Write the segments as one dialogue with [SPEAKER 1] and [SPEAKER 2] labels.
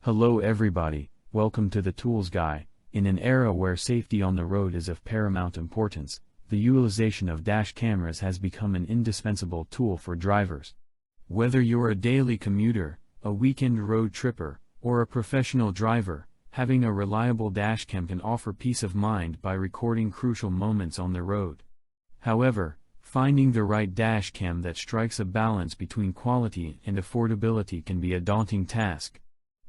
[SPEAKER 1] Hello everybody, welcome to the Tools Guy. In an era where safety on the road is of paramount importance, the utilization of dash cameras has become an indispensable tool for drivers. Whether you're a daily commuter, a weekend road tripper, or a professional driver, having a reliable dashcam can offer peace of mind by recording crucial moments on the road. However, finding the right dashcam that strikes a balance between quality and affordability can be a daunting task.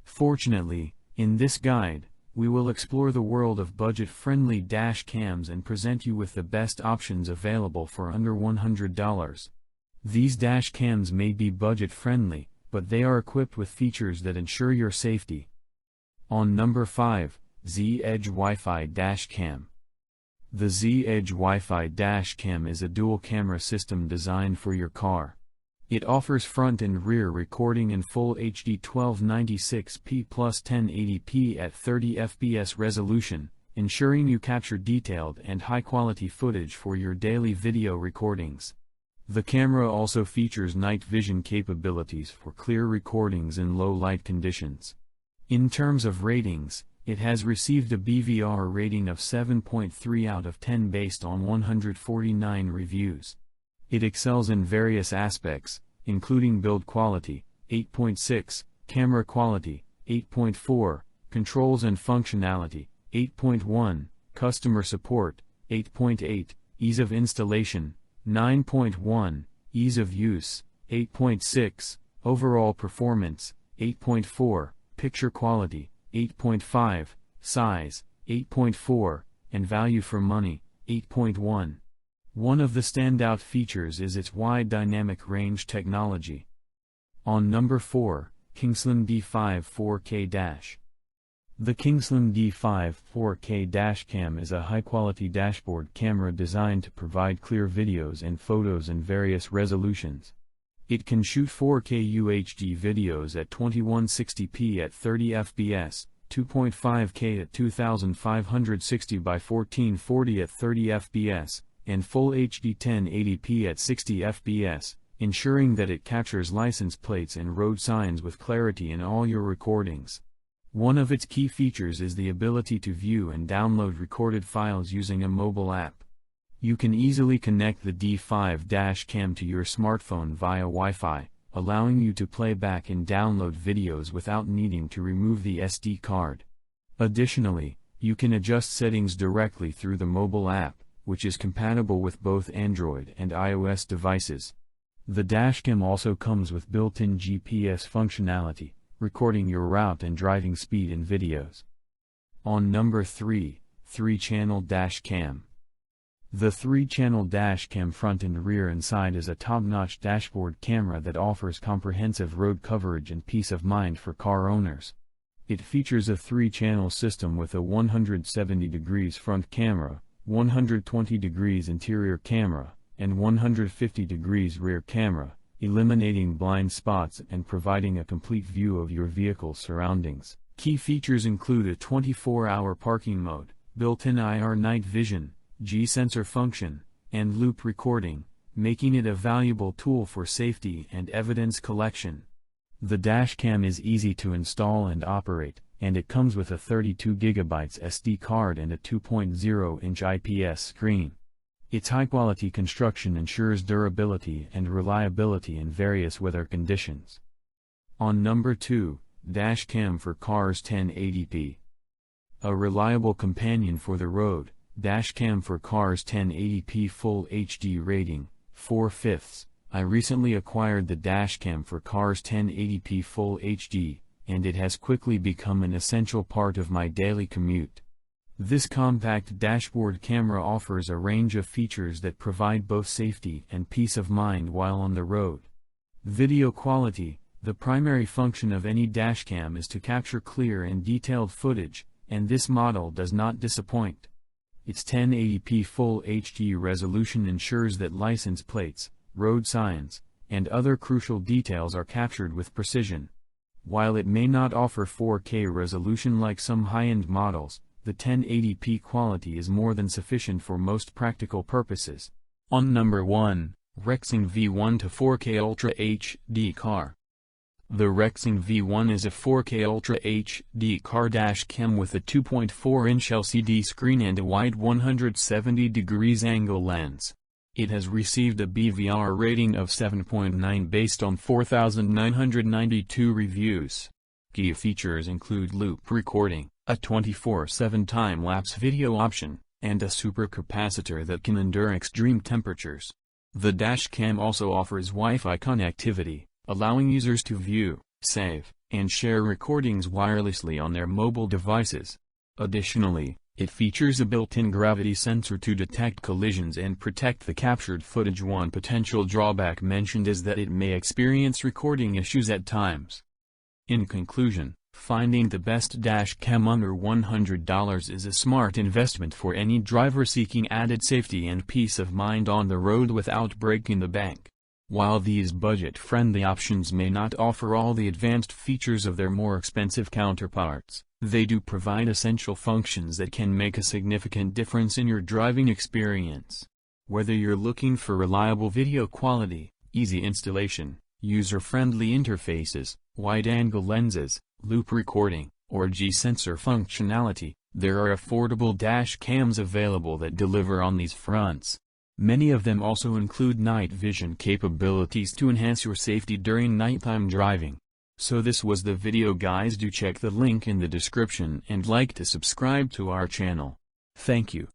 [SPEAKER 1] Fortunately, in this guide, we will explore the world of budget-friendly dash cams and present you with the best options available for under $100. These dash cams may be budget-friendly, but they are equipped with features that ensure your safety. On number 5, Z-Edge Wi-Fi Dash Cam. The Z-Edge Wi-Fi Dash Cam is a dual-camera system designed for your car. It offers front and rear recording in full HD 1296p plus 1080p at 30 fps resolution, ensuring you capture detailed and high-quality footage for your daily video recordings. The camera also features night vision capabilities for clear recordings in low-light conditions. In terms of ratings, it has received a BVR rating of 7.3 out of 10 based on 149 reviews. It excels in various aspects, including build quality, 8.6, camera quality, 8.4, controls and functionality, 8.1, customer support, 8.8, ease of installation, 9.1, ease of use, 8.6, overall performance, 8.4, picture quality, 8.5, size, 8.4, and value for money, 8.1. One of the standout features is its wide dynamic range technology. On number 4, Kingslim D5 4K Dash. The Kingslim D5 4K Dashcam is a high-quality dashboard camera designed to provide clear videos and photos in various resolutions. It can shoot 4K UHD videos at 2160p at 30 fps, 2.5K at 2560 by 1440 at 30 fps, and Full HD 1080p at 60 fps, ensuring that it captures license plates and road signs with clarity in all your recordings. One of its key features is the ability to view and download recorded files using a mobile app. You can easily connect the D5 Dashcam to your smartphone via Wi-Fi, allowing you to play back and download videos without needing to remove the SD card. Additionally, you can adjust settings directly through the mobile app, which is compatible with both Android and iOS devices. The Dashcam also comes with built-in GPS functionality, recording your route and driving speed in videos. On number 3, 3-channel Dashcam. The 3-channel Dashcam front and rear and side is a top-notch dashboard camera that offers comprehensive road coverage and peace of mind for car owners. It features a 3-channel system with a 170 degrees front camera, 120 degrees interior camera, and 150 degrees rear camera, eliminating blind spots and providing a complete view of your vehicle's surroundings. Key features include a 24-hour parking mode, built-in IR night vision, G-sensor function, and loop recording, making it a valuable tool for safety and evidence collection. The Dashcam is easy to install and operate, and it comes with a 32GB SD card and a 2.0-inch IPS screen. Its high-quality construction ensures durability and reliability in various weather conditions. On number 2, Dashcam for Cars 1080p. A reliable companion for the road, Dashcam for Cars 1080p Full HD rating, 4/5. I recently acquired the Dashcam for Cars 1080p Full HD, and it has quickly become an essential part of my daily commute. This compact dashboard camera offers a range of features that provide both safety and peace of mind while on the road. Video quality. The primary function of any dashcam is to capture clear and detailed footage, and this model does not disappoint. Its 1080p Full HD resolution ensures that license plates, road signs, and other crucial details are captured with precision. While it may not offer 4K resolution like some high-end models, the 1080p quality is more than sufficient for most practical purposes. On number 1, Rexing V1 to 4K Ultra HD Car. The Rexing V1 is a 4K Ultra HD car dash cam with a 2.4-inch LCD screen and a wide 170 degrees angle lens. It has received a BVR rating of 7.9 based on 4,992 reviews. Key features include loop recording, a 24/7 time-lapse video option, and a supercapacitor that can endure extreme temperatures. The dashcam also offers Wi-Fi connectivity, allowing users to view, save, and share recordings wirelessly on their mobile devices. Additionally, it features a built-in gravity sensor to detect collisions and protect the captured footage. One potential drawback mentioned is that it may experience recording issues at times. In conclusion, finding the best dashcam under $100 is a smart investment for any driver seeking added safety and peace of mind on the road without breaking the bank. While these budget-friendly options may not offer all the advanced features of their more expensive counterparts, they do provide essential functions that can make a significant difference in your driving experience. Whether you're looking for reliable video quality, easy installation, user-friendly interfaces, wide-angle lenses, loop recording, or G-sensor functionality, there are affordable dash cams available that deliver on these fronts. Many of them also include night vision capabilities to enhance your safety during nighttime driving. So this was the video, guys. Do check the link in the description and like to subscribe to our channel. Thank you.